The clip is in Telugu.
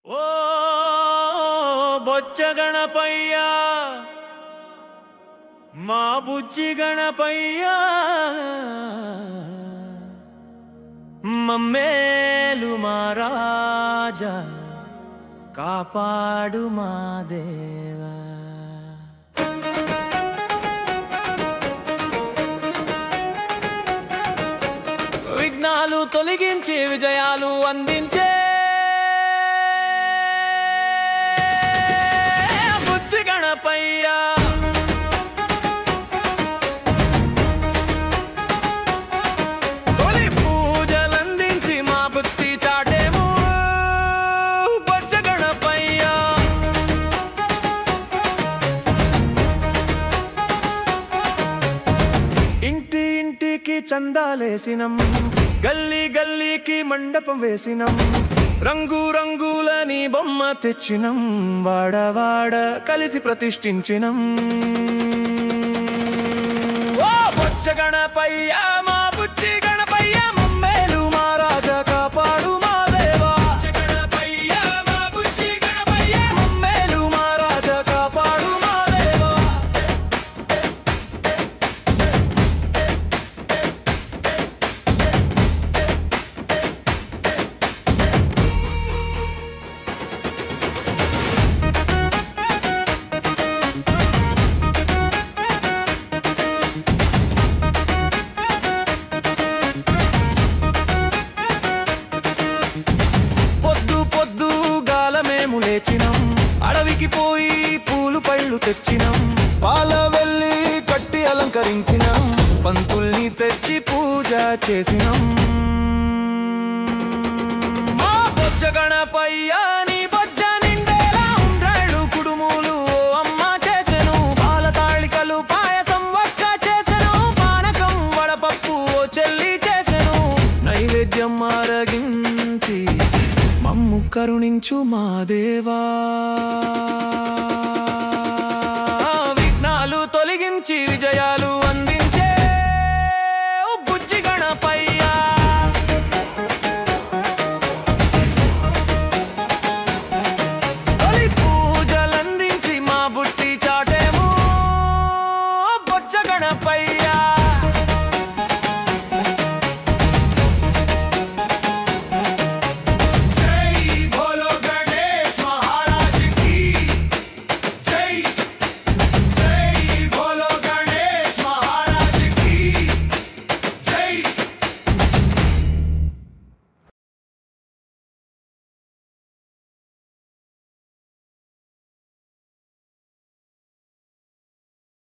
ఓ బొచ్చ గణపయ్య మా బుజ్జి గణపయ్య మమ్మేలు మా రాజా కాపాడు మా దేవా విఘ్నాలు తొలగించి విజయాలు అందించే బుజ్జి గణపయ్య తొలి పూజలందించి మా బుద్ధి చాటేము బుజ్జి గణపయ్య ఇంటి ఇంటికి చందాలేసినం గల్లీ గల్లీకి మండపం వేసినం రంగు రంగులని బొమ్మ తెచ్చినం వాడవాడ కలిసి ప్రతిష్ఠించినం ఓ బొచ్చ గణపయ్య మా బుజ్జి గణపయ్య మమ్మేలు మా రాజా కాపాడు మా దేవా గణపయ్య మా బుజ్జి గణపయ్య మమ్మేలు మా రాజా కాపాడు మా దేవా లేచినం అడవికి పోయి పూలు పళ్ళు తెచ్చినం పాల వెళ్ళి కట్టి అలంకరించినం పంతుల్ని తెచ్చి పూజ చేసినం మా బొజ్జ గణపయ్య నీ బొజ్జ నిండేలా ఉండ్రాళ్ళు కుడుములు అమ్మ చేసెను పాల తాళికలు పాయసం వక్క చేసెను పానకం వడపప్పు చెల్లి చేసెను నైవేద్యం ఆరగించి మమ్ము కరుణించు మా దేవా విఘ్నాలు తొలగించి విజయాలు